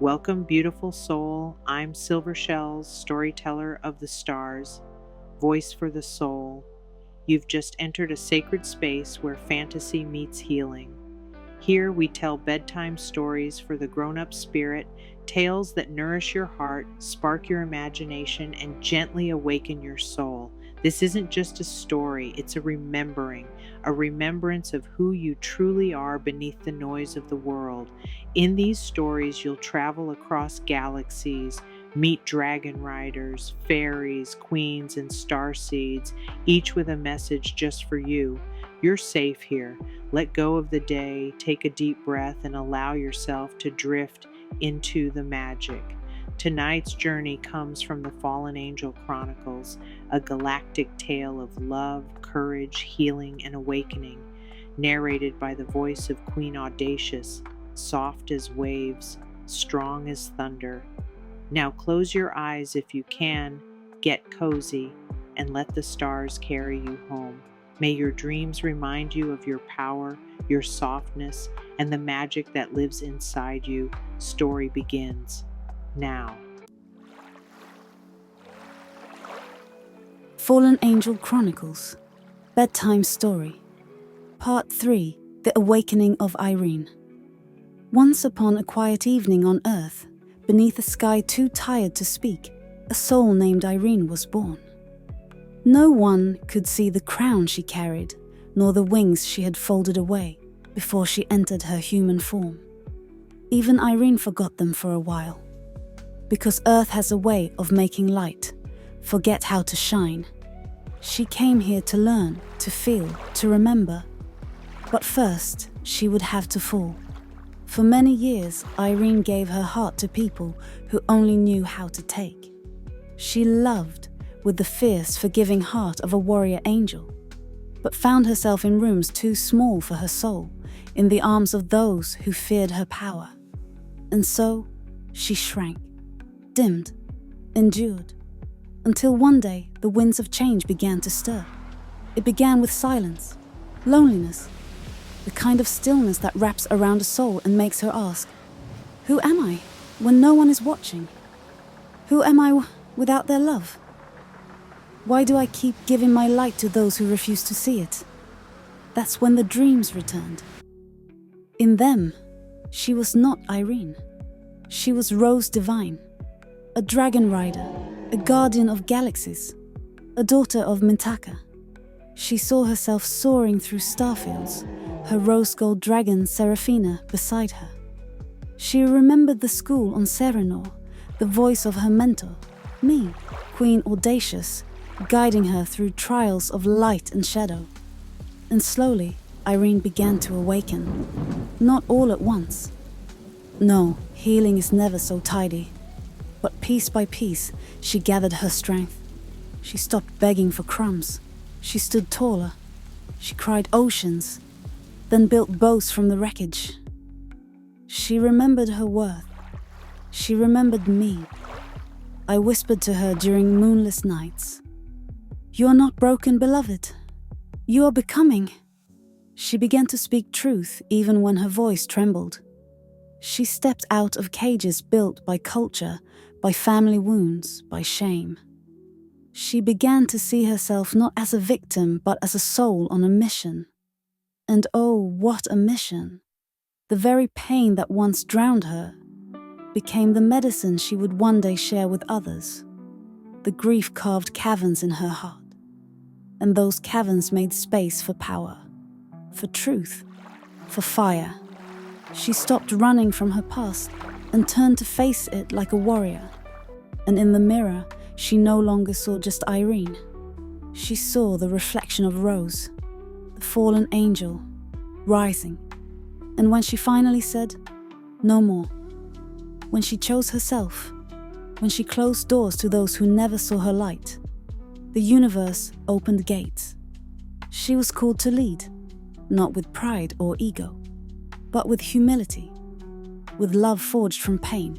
Welcome, beautiful soul. I'm Silver Shells, storyteller of the stars, voice for the soul. You've just entered a sacred space where fantasy meets healing. Here we tell bedtime stories for the grown-up spirit, tales that nourish your heart, spark your imagination, and gently awaken your soul. This isn't just a story, it's a remembrance of who you truly are beneath the noise of the world. In these stories, you'll travel across galaxies, meet dragon riders, fairies, queens, and starseeds, each with a message just for you. You're safe here. Let go of the day, take a deep breath, and allow yourself to drift into the magic. Tonight's journey comes from the Fallen Angel Chronicles, a galactic tale of love, courage, healing, and awakening, narrated by the voice of Queen Audacious, soft as waves, strong as thunder. Now close your eyes if you can, get cozy, and let the stars carry you home. May your dreams remind you of your power, your softness, and the magic that lives inside you. Story begins now. Fallen Angel Chronicles, Bedtime Story, Part 3, The Awakening of Irene. Once upon a quiet evening on Earth, beneath a sky too tired to speak, a soul named Irene was born. No one could see the crown she carried, nor the wings she had folded away before she entered her human form. Even Irene forgot them for a while. Because Earth has a way of making light forget how to shine. She came here to learn, to feel, to remember. But first, she would have to fall. For many years, Irene gave her heart to people who only knew how to take. She loved with the fierce, forgiving heart of a warrior angel, but found herself in rooms too small for her soul, in the arms of those who feared her power. And so, she shrank, dimmed, endured, until one day the winds of change began to stir. It began with silence, loneliness, the kind of stillness that wraps around a soul and makes her ask, who am I when no one is watching? Who am I without their love? Why do I keep giving my light to those who refuse to see it? That's when the dreams returned. In them, she was not Irene. She was Rose Divine, a dragon rider, a guardian of galaxies, a daughter of Mintaka. She saw herself soaring through starfields, her rose-gold dragon Seraphina beside her. She remembered the school on Serenor, the voice of her mentor, me, Queen Audacious, guiding her through trials of light and shadow. And slowly, Irene began to awaken. Not all at once. No, healing is never so tidy. But piece by piece, she gathered her strength. She stopped begging for crumbs. She stood taller. She cried oceans, then built boats from the wreckage. She remembered her worth. She remembered me. I whispered to her during moonless nights, "You are not broken, beloved. You are becoming." She began to speak truth even when her voice trembled. She stepped out of cages built by culture, by family wounds, by shame. She began to see herself not as a victim, but as a soul on a mission. And oh, what a mission! The very pain that once drowned her became the medicine she would one day share with others. The grief carved caverns in her heart, and those caverns made space for power, for truth, for fire. She stopped running from her past and turned to face it like a warrior. And in the mirror, she no longer saw just Irene. She saw the reflection of Rose, the fallen angel, rising. And when she finally said, "No more," when she chose herself, when she closed doors to those who never saw her light, the universe opened gates. She was called to lead, not with pride or ego, but with humility, with love forged from pain,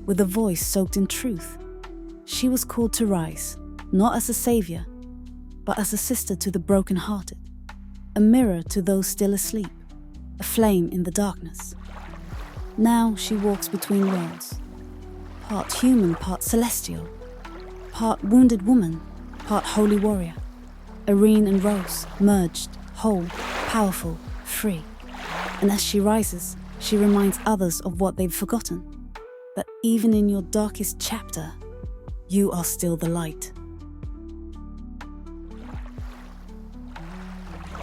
with a voice soaked in truth. She was called to rise, not as a savior, but as a sister to the brokenhearted, a mirror to those still asleep, a flame in the darkness. Now she walks between worlds, part human, part celestial, part wounded woman, part holy warrior. Irene and Rose, merged, whole, powerful, free. And as she rises, she reminds others of what they've forgotten, that even in your darkest chapter, you are still the light.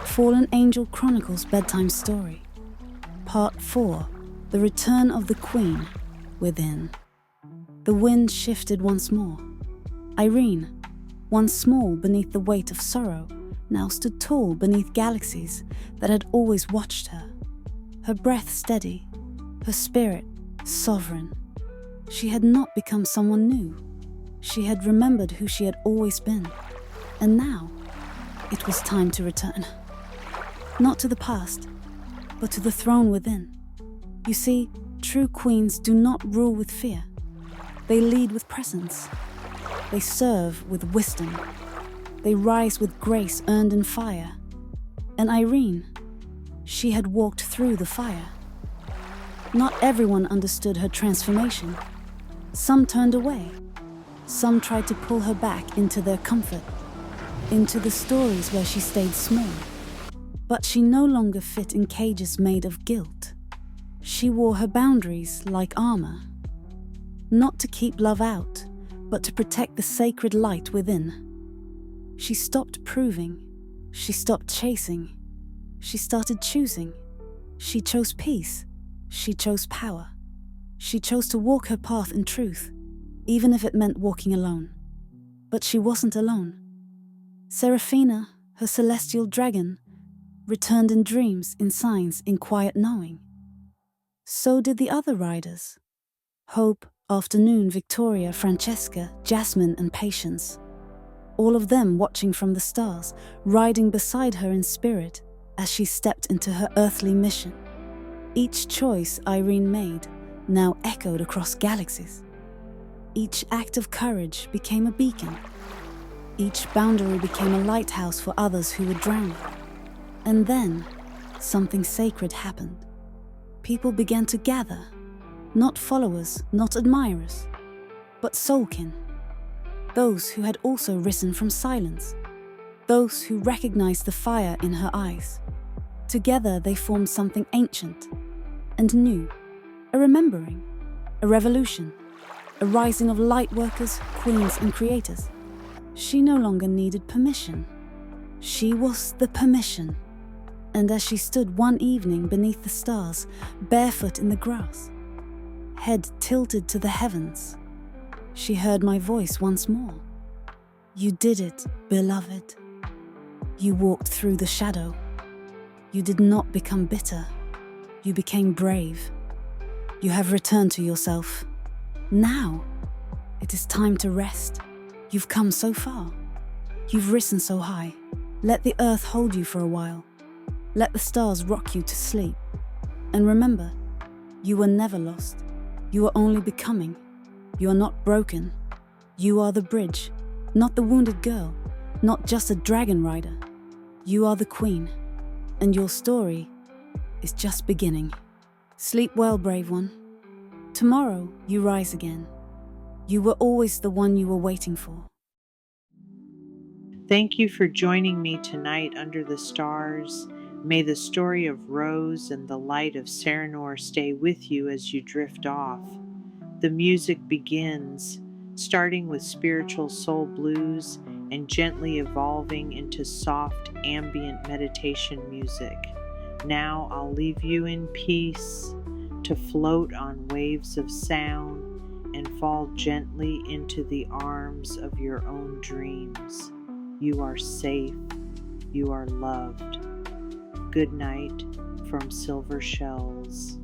Fallen Angel Chronicles Bedtime Story, Part 4, The Return of the Queen Within. The wind shifted once more. Irene, once small beneath the weight of sorrow, now stood tall beneath galaxies that had always watched her. Her breath steady, her spirit sovereign. She had not become someone new. She had remembered who she had always been. And now, it was time to return. Not to the past, but to the throne within. You see, true queens do not rule with fear. They lead with presence. They serve with wisdom. They rise with grace earned in fire. And Irene, she had walked through the fire. Not everyone understood her transformation. Some turned away. Some tried to pull her back into their comfort, into the stories where she stayed small. But she no longer fit in cages made of guilt. She wore her boundaries like armor. Not to keep love out, but to protect the sacred light within. She stopped proving. She stopped chasing. She started choosing. She chose peace. She chose power. She chose to walk her path in truth, even if it meant walking alone. But she wasn't alone. Seraphina, her celestial dragon, returned in dreams, in signs, in quiet knowing. So did the other riders. Hope, Afternoon, Victoria, Francesca, Jasmine, and Patience. All of them watching from the stars, riding beside her in spirit as she stepped into her earthly mission. Each choice Irene made now echoed across galaxies. Each act of courage became a beacon. Each boundary became a lighthouse for others who were drowning. And then, something sacred happened. People began to gather, not followers, not admirers, but soulkin, those who had also risen from silence, those who recognized the fire in her eyes. Together they formed something ancient and new, a remembering, a revolution, a rising of light workers, queens, and creators. She no longer needed permission. She was the permission. And as she stood one evening beneath the stars, barefoot in the grass, head tilted to the heavens, she heard my voice once more. You did it, beloved. You walked through the shadow. You did not become bitter. You became brave. You have returned to yourself. Now, it is time to rest. You've come so far. You've risen so high. Let the earth hold you for a while. Let the stars rock you to sleep. And remember, you were never lost. You are only becoming. You are not broken. You are the bridge, not the wounded girl, not just a dragon rider. You are the queen, and your story is just beginning. Sleep well, brave one. Tomorrow you rise again. You were always the one you were waiting for. Thank you for joining me tonight under the stars. May the story of Rose and the light of Serenor stay with you as you drift off. The music begins, starting with spiritual soul blues and gently evolving into soft ambient meditation music. Now I'll leave you in peace to float on waves of sound and fall gently into the arms of your own dreams. You are safe. You are loved. Good night from Silver Shells.